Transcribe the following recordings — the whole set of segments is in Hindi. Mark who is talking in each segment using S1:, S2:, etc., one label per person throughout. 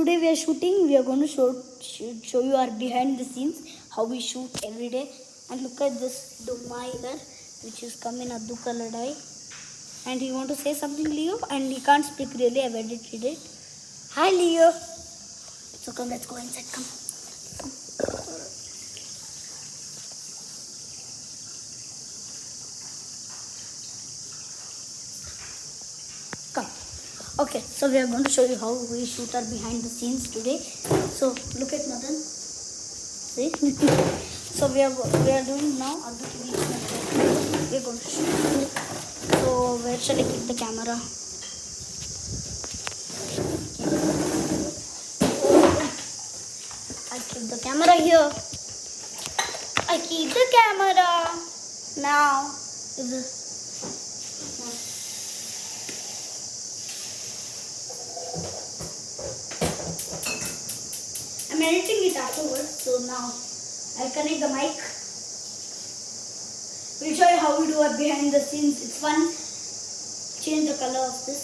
S1: today we are shooting. We are going to show you our behind the scenes, how we shoot every day. And look at this Dumailer, which is coming at Dukaladai. And you want to say something, Leo? And he can't speak really. I've edited it. Hi, Leo. So come, let's go inside. Come. Come. Okay, so we are going to show you how we shoot our behind the scenes today. So look at Madan. See? So we are doing now. We are going to shoot. So where shall I keep the camera? I keep the camera here. I keep the camera. Now is this. I'm editing it afterwards, so now I'll connect the mic. We'll show you how we do it behind the scenes. It's fun. Change the color of this.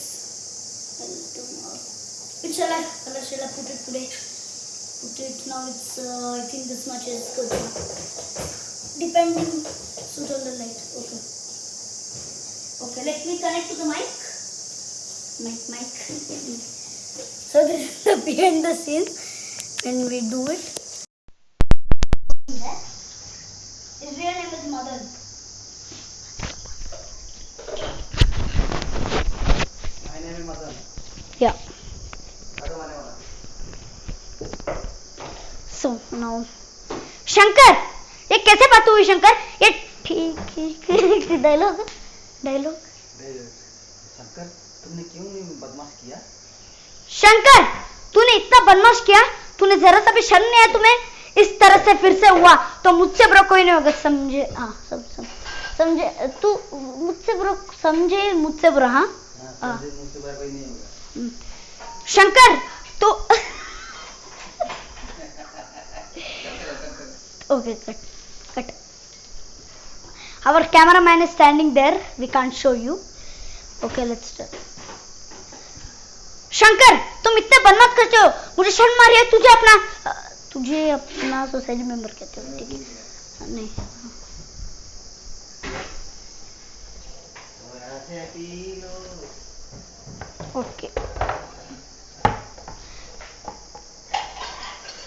S1: Which color shall I put it today? Put it now. It's I think this much is good. Depending, suit on the light. Okay. Okay. Let me connect to the mic. Mic. So this is the behind the scenes. When we do it, his real name is Madan.
S2: My name is Madan.
S1: Yeah. So now, Shankar, ये कैसे बात हुई शंकर? ये ठीक डायलॉग.
S2: शंकर, तुमने क्यों नहीं बदमाश किया?
S1: शंकर, तूने इतना बदमाश किया. तूने जरा सा भी शर्म नहीं आया तुम्हें? इस तरह से फिर से हुआ तो मुझसे बुरा कोई नहीं होगा. समझे? हाँ, समझे. तू मुझसे बुरा समझे. मुझसे बुरा. हाँ,
S2: मुझसे बुरा कोई नहीं होगा.
S1: शंकर तो okay, cut. Our cameraman is standing there. We can't show you. Okay, let's start. Shankar, तुम इतने बदमाश करते हो. मुझे शर्म आ रही है. तुझे अपना सोसाइटी मेंबर कहते हो. ठीक है? नहीं. Okay.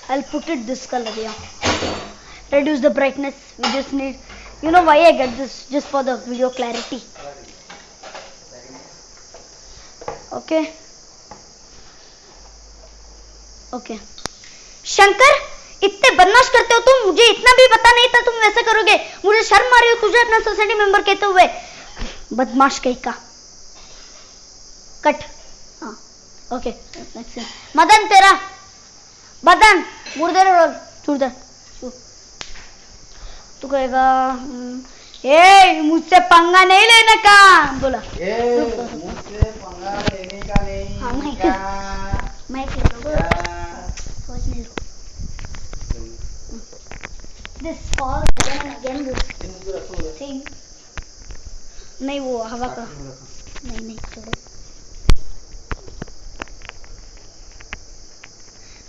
S1: I'll put it this color here. Reduce the brightness. We just need. You know why I get this? Just for the video clarity. Okay. Okay. Shankar, इतने बदमाश करते हो तुम. मुझे इतना भी पता नहीं था तुम वैसे करोगे. मुझे शर्म आ रही हो तुझे अपना सोसाइटी मेंबर कहते हुए. बदमाश कहीं का. कट. हाँ. ओके. मदन तेरा. मदन मुर्दे रोल. चूड़दर. तू कहेगा ए मुझसे पंगा नहीं लेने का. बोला.
S2: मुझसे पंगा लेने का नहीं.
S1: हाँ, मैं This falls again this thing. नहीं वो हवा का. नहीं छोड़ो.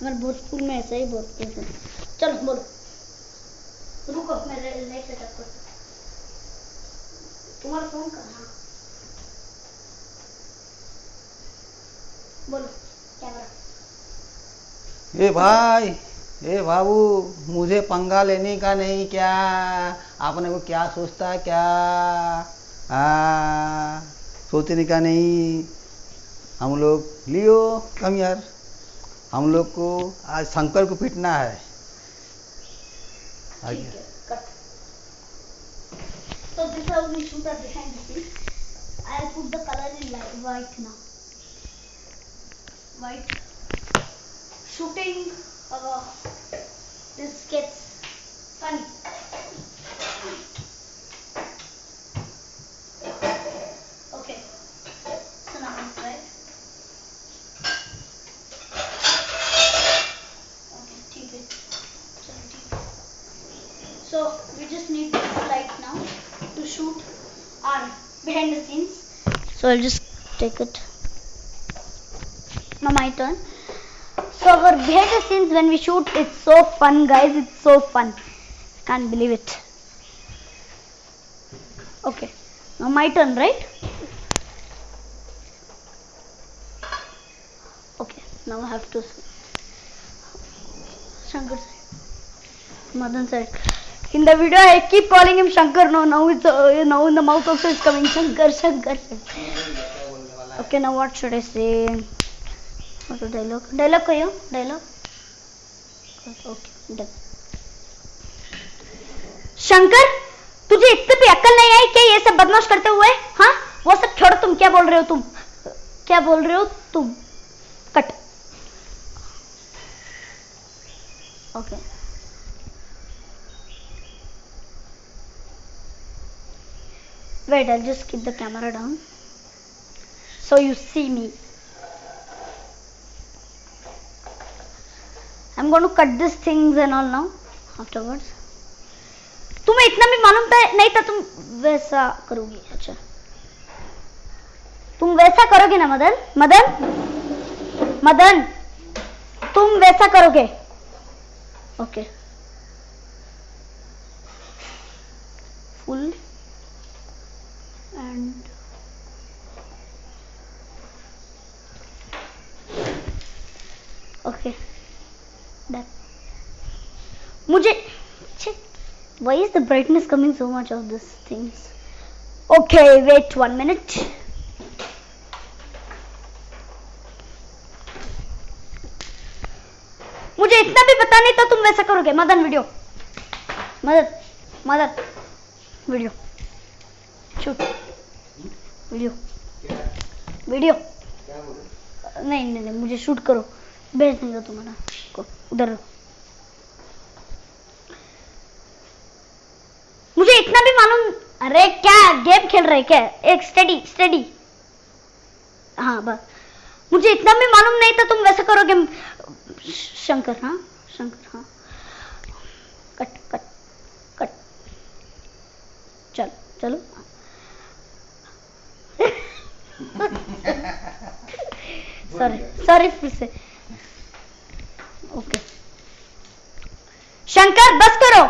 S1: हमारे भोजपुर में ऐसा ही बोलते हैं. चलो बोलो. रुको मैं लाइट सेटअप करता हूँ. तुम्हारा फोन कहाँ? बोलो कैमरा.
S2: ए भाई, ए बाबू, मुझे पंगा लेने का नहीं. क्या आपने को क्या सोचता? क्या सोचने का नहीं. हम लोग लियो कम यार. हम लोग को आज शंकर को पीटना है.
S1: So this is how we shoot our behind the scenes. I'll put the color in white now. White. Shooting this gets funny. Okay. So now I'm right. Okay, ठीक है. So we just need light now to shoot our behind the scenes. So I'll just take it. Now my turn. So So our behind the scenes when we shoot, it's so fun, guys. It's so fun. Can't believe it. Okay, now my turn, right? Okay, now I have to Shankar side, Madan side. In the video, I keep calling him Shankar. No, now it's now in the mouth also is coming Shankar, Shankar. Okay, now what should I say? What a dialogue? Dialogue कहियो, dialogue. Okay, done. शंकर, तुझे इतने भी अक्ल नहीं आई क्या ये सब बदमाश करते हुए? हाँ, वो सब छोड़ो, तुम क्या बोल रहे हो? तुम क्या बोल रहे हो? तुम cut. Okay. Wait, I'll just keep the camera down so you see me. I'm going to cut these things and all now afterwards. तुम्हें इतना भी मालूम था नहीं था तुम वैसा करोगी. अच्छा, तुम वैसा करोगे ना मदन? मदन, मदन, तुम वैसा करोगे? Okay, full and okay done. मुझे why is the brightness coming so much of these things? Okay, wait 1 minute. मुझे इतना भी पता नहीं था तुम वैसा करोगे. Madan video, Madan, Madan video shoot, video, video. नहीं नहीं नहीं, मुझे शूट करो, भेज देंगे तुम्हारा को उधर. मुझे इतना भी मालूम. अरे क्या गेम खेल रहे क्या? एक स्टडी स्टडी. हाँ बस, मुझे इतना भी मालूम नहीं था तुम वैसा करोगे. शंकर, हाँ शंकर, हाँ. Cut cut cut. चलो चलो. सॉरी सॉरी, फिर से. ओके शंकर, बस करो.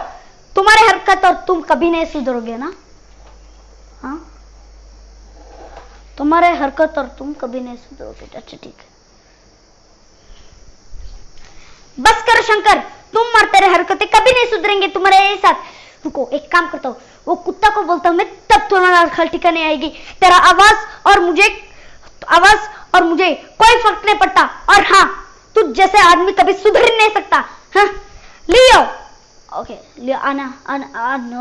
S1: तुम्हारे हरकत और तुम कभी नहीं सुधरोगे ना. हाँ, तुम्हारे हरकत और तुम कभी नहीं सुधरोगे. अच्छा ठीक है, बस करो शंकर. तुम और तेरे हरकतें कभी नहीं सुधरेंगे तुम्हारे साथ. रुको, एक काम करता हूँ, वो कुत्ता को बोलता हूँ मैं, तब तुम्हारा हल ठिकाने आएगी. तेरा आवाज और मुझे कोई फर्क नहीं पड़ता. और हाँ, तुझ जैसे आदमी कभी सुधर ही नहीं सकता. हाँ, लियो. Okay, Anna,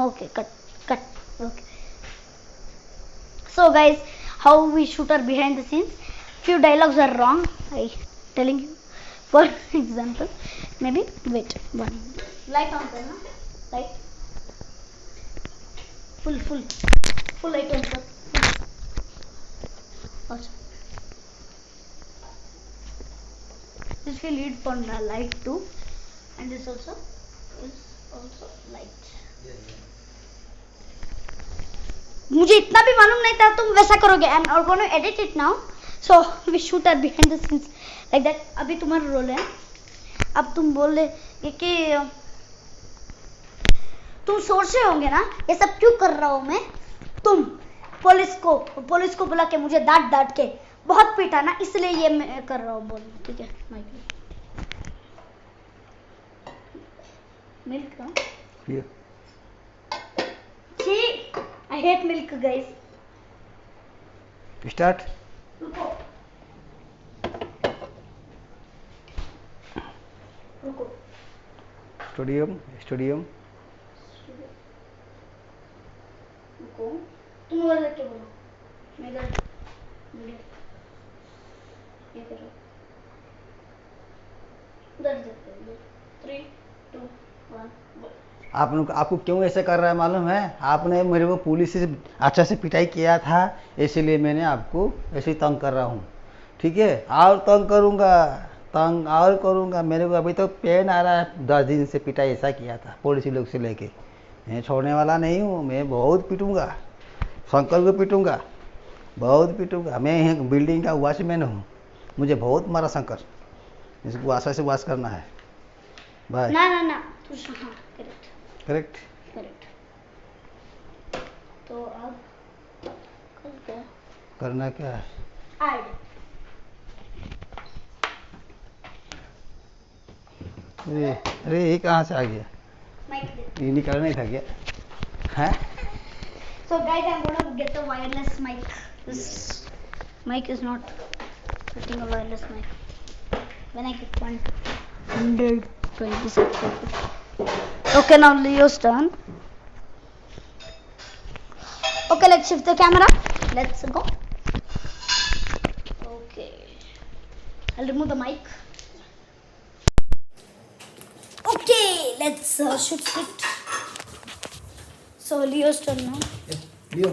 S1: okay, cut, okay. So guys, how we shoot our behind the scenes. Few dialogues are wrong. I telling you. For example, maybe wait 1 minute. Light on करना, light. Full light on कर. अच्छा, this will lead for light too, and this also light. मुझे इतना भी मालूम नहीं था तुम वैसा करोगे. I'm going to edit it now, so we shoot our behind the scenes like that. अभी तुम्हारा रोल है. अब तुम बोल रहे कि तुम सोच रहे होंगे ना ये सब क्यों कर रहा हूँ मैं. तुम पुलिस को बुला के मुझे डांट के बहुत पीटा ना, इसलिए ये मैं कर रहा हूँ. बोल ठीक है. Milk, huh?
S2: Yeah.
S1: See, I hate milk, guys.
S2: Start.
S1: रुको.
S2: Studium.
S1: रुको. तुम उधर देख के बोलो. मैं इधर वीडियो ये करो. उधर देखते. 3, 2, 1.
S2: आपको क्यों ऐसे कर रहा है मालूम है? आपने मेरे को पुलिस से अच्छा से पिटाई किया था, इसलिए मैंने आपको ऐसे तंग कर रहा हूँ. ठीक है, और तंग करूँगा. मेरे को अभी तो पेन आ रहा है. 10 दिन से पिटाई ऐसा किया था पुलिस लोग से लेके. मैं छोड़ने वाला नहीं हूँ. मैं बहुत पीटूँगा, शंकर को पीटूँगा, बहुत पीटूँगा. मैं बिल्डिंग का वॉचमैन हूँ, मुझे बहुत मारा शंकर. इसको आशा से वाश करना है। बाय।
S1: ना ना ना तू हाँ करेक्ट
S2: करेक्ट।
S1: करेक्ट। तो अब कल क्या
S2: करना क्या है?
S1: ऐड
S2: अरे ये कहाँ से आ गया?
S1: माइक।
S2: ये निकलना ही था क्या? है?
S1: So guys, I'm gonna get a wireless mic. This mic is not getting a wireless mic. When I get 120 subscribers. Okay, now Leo's turn. Okay, let's shift the camera. Let's go. Okay. I'll remove the mic. Okay, let's shift it. So Leo's turn now.
S2: Leo.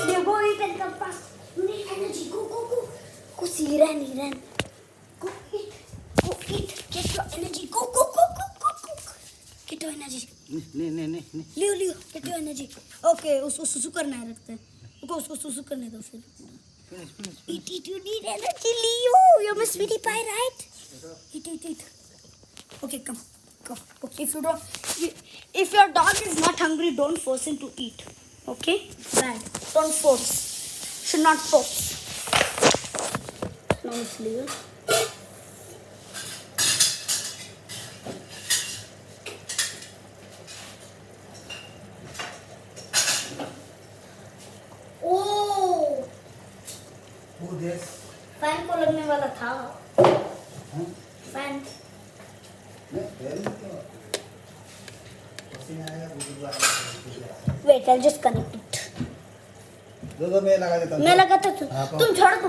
S1: Leo, go eat and come fast. You need energy. Go, go, go. Go see, run. Go eat. Go eat. Get your energy. Go, go, go, go, go, go. Get your energy.
S2: नहीं।
S1: Leo, get your energy. Okay, उसको सुसु करना है रखते हैं. उसको सुसु करने दो फिर. Eat. You need energy, Leo. You're my sweetie pie, right? Eat. Okay, come. Go. If your dog is not hungry, don't force him to eat. Okay? Bad. Don't force. Should not force. Now it's Leo. Oh!
S2: Who this?
S1: Fan को लगने वाला था. Fan. Wait, I'll just connect it.
S2: दो मैं लगा देता हूँ।
S1: मैं लगाता हूँ.
S2: हाँ,
S1: तुम छोड़ो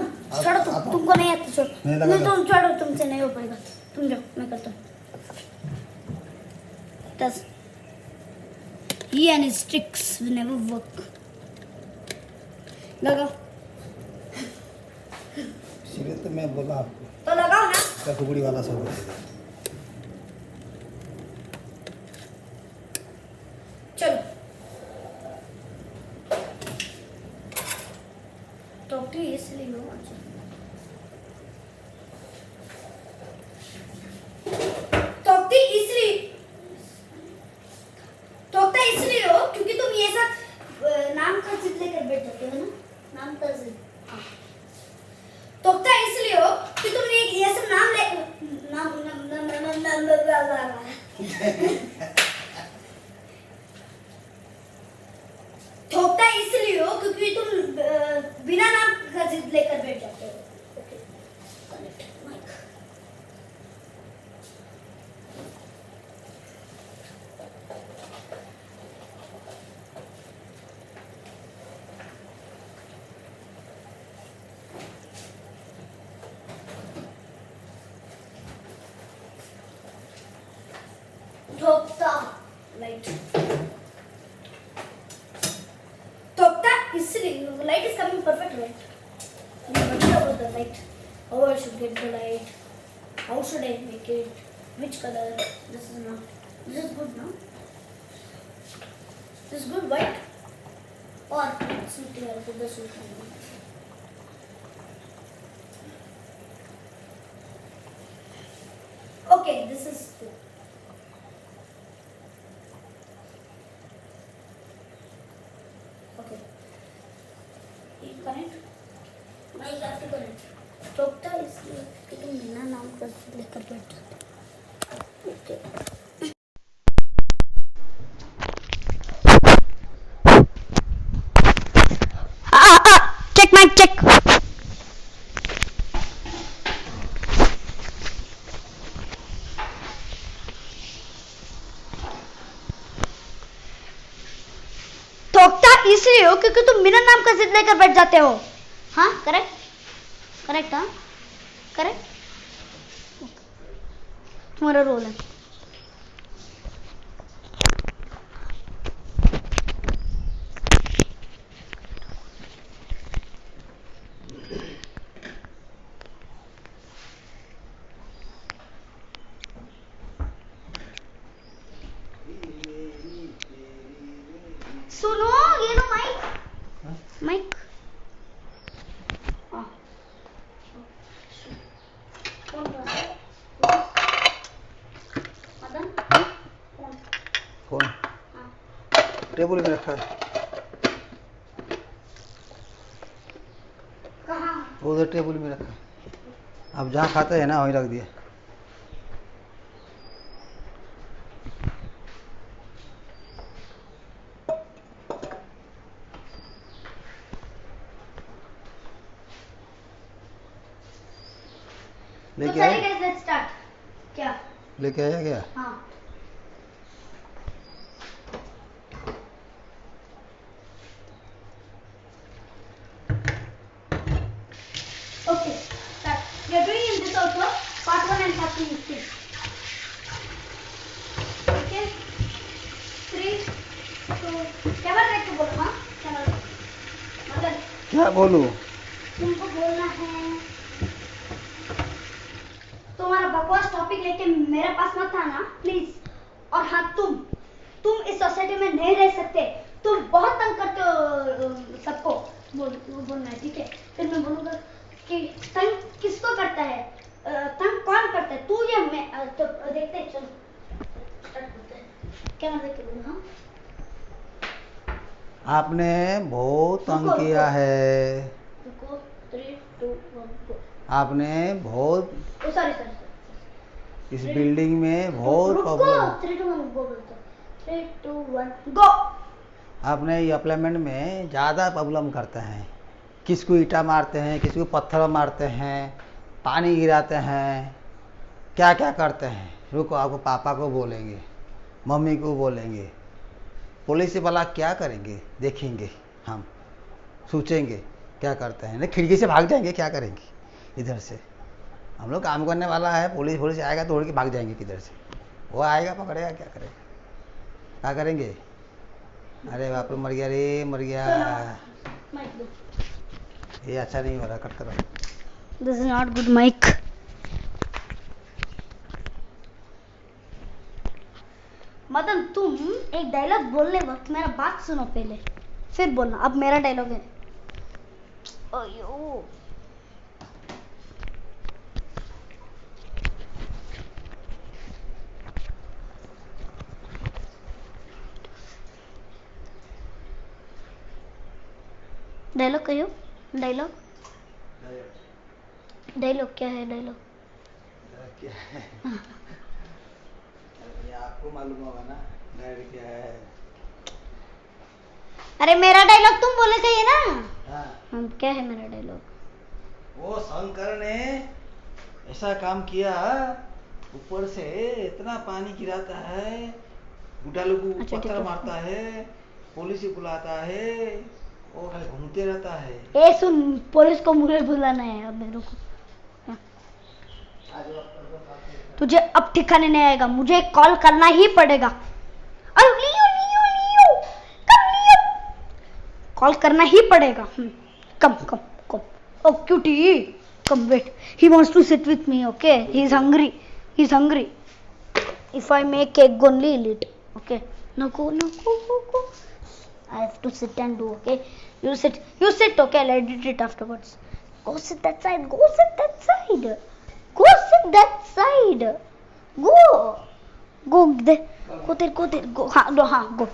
S1: तुमको नहीं आता छोड़ो.
S2: मैं लगा
S1: नहीं
S2: दूँ।
S1: तुम छोड़ो तुमसे नहीं हो पाएगा. तुम जाओ मैं करता हूँ. Does he and his tricks will never work. लगाओ.
S2: इसलिए तो मैं बोला आपको
S1: तो लगाओ ना.
S2: कटुकड़ी वाला सब।
S1: चलो. टोटी इसलिए हो. टोकता इसलिए हो क्योंकि तुम ये सब नाम का जिद लेकर बैठ जाते हो ना. नाम का जिद. हाँ. टोकता इसलिए हो कि तुमने ये सब नाम ले ठोकता इसलिए हो क्योंकि तुम बिना नाम का जिद लेकर बैठ जाते हो. ओके. Connect mic. ठोकता लाइट. ठोकता इसलिए light is coming perfect right. What about the light? How I should get the light? How should I make it? Which color? This is not. This is good now. This is good white. Or suit here. Put the suit on. Okay, this is good. Okay. You connect? मैं have to connect. टोकता इसलिए कि तुम बिना नाम का लेकर बैठ जाते. ओके. Check mic check. ठोकता इसलिए हो क्योंकि तुम बिना नाम का जिद लेकर बैठ जाते हो. हाँ करेक्ट. हाँ करेक्ट. तुम्हारा रोल है. सुनो ये लो माइक.
S2: टेबल में रखा है,
S1: कहाँ?
S2: उधर टेबल में रखा है। आप जहाँ खाते हैं ना वहीं रख दिया।
S1: तो
S2: लेके
S1: चलिए
S2: आए,
S1: guys, let's start. क्या?
S2: लेके आया क्या?
S1: हाँ. Okay, start. We are doing in this also part 1 and part 2 mixing. Okay. 3, 2. Camera देख के बोलो, हाँ? कैमरा. मतलब
S2: क्या बोलूं?
S1: तुमको बोलना है. तुम्हारा बकवास टॉपिक लेके मेरे पास मत आना प्लीज. और हाँ, तुम इस सोसाइटी में नहीं रह सकते. तुम बहुत तंग करते हो सबको. बोलना है, ठीक है? फिर मैं बोलूँगा कि तंग किसको करता है, तंग कौन करता है, तू या मैं? तो देखते हैं, चलो स्टार्ट करते हैं. क्या मजे के बोलो, हाँ?
S2: आपने बहुत तंग
S1: रुको,
S2: किया
S1: रुको.
S2: है।
S1: रुको. 3, 2, 1 गो.
S2: आपने बहुत
S1: ओ सॉरी.
S2: इस बिल्डिंग में बहुत
S1: रुको.
S2: प्रॉब्लम।
S1: 3, 2, 1 गो बोलते. 3, 2, 1 गो.
S2: आपने ये अपार्टमेंट में ज़्यादा प्रॉब्लम करते हैं। किसको ईंटा मारते हैं, किसी को पत्थर मारते हैं, पानी गिराते हैं, क्या क्या करते हैं। रुको, आपको पापा को बोलेंगे, मम्मी को बोलेंगे, पुलिस वाला क्या करेंगे देखेंगे, हम सोचेंगे क्या करते हैं। नहीं, खिड़की से भाग जाएंगे, क्या करेंगे इधर से। हम लोग काम करने वाला है, पुलिस आएगा तो उड़ के भाग जाएंगे किधर से। वो आएगा पकड़ेगा, क्या करेगा, क्या करेंगे। अरे बाप रे, मर गया रे, मर गया।
S1: माइक दो.
S2: ये अच्छा नहीं हो रहा, कट करो।
S1: This is not good mic. Madan, तुम एक डायलॉग बोलने वक्त मेरा बात सुनो पहले, फिर बोलना. अब मेरा डायलॉग है. अयो. डायलॉग कहियो. डायलॉग क्या है? डायलॉग
S2: क्या है? ये आपको मालूम होगा ना डायरेक्ट क्या है।
S1: अरे मेरा डायलॉग तुम बोले चाहिए ना.
S2: हाँ,
S1: क्या है मेरा डायलॉग?
S2: वो शंकर ने ऐसा काम किया, ऊपर से इतना पानी गिराता है, बुढ़ा लोग को
S1: अच्छा,
S2: पत्थर
S1: ठीक है.
S2: मारता है, पुलिस बुलाता है, वो खाली घूमते रहता है।
S1: ए सुन, पुलिस को मुझे बुलाना है अब मेरे को. तुझे अब ठिकाने नहीं आएगा, मुझे कॉल करना ही पड़ेगा. अरे लियो, कॉल करना ही पड़ेगा. Come. Oh cutie, come, wait. He wants to sit with me. Okay, he is hungry. If I make cake only eat it. Okay, no go. I have to sit and do. Okay, you sit. Okay, I'll edit it afterwards. Go sit that side. Go sit that side. Go there. Go. हाँ, go.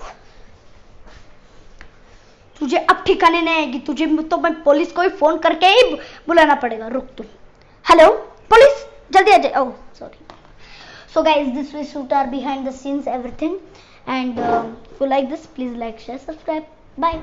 S1: तुझे अब ठिकाने नहीं आएगी. तुझे तो मैं पुलिस को ही फोन करके ही बुलाना पड़ेगा. रुक तुम. हेलो पुलिस, जल्दी आ जाए. Oh sorry. So guys, this was shoot our behind the scenes everything, and if you like this, please like, share, subscribe. Bye.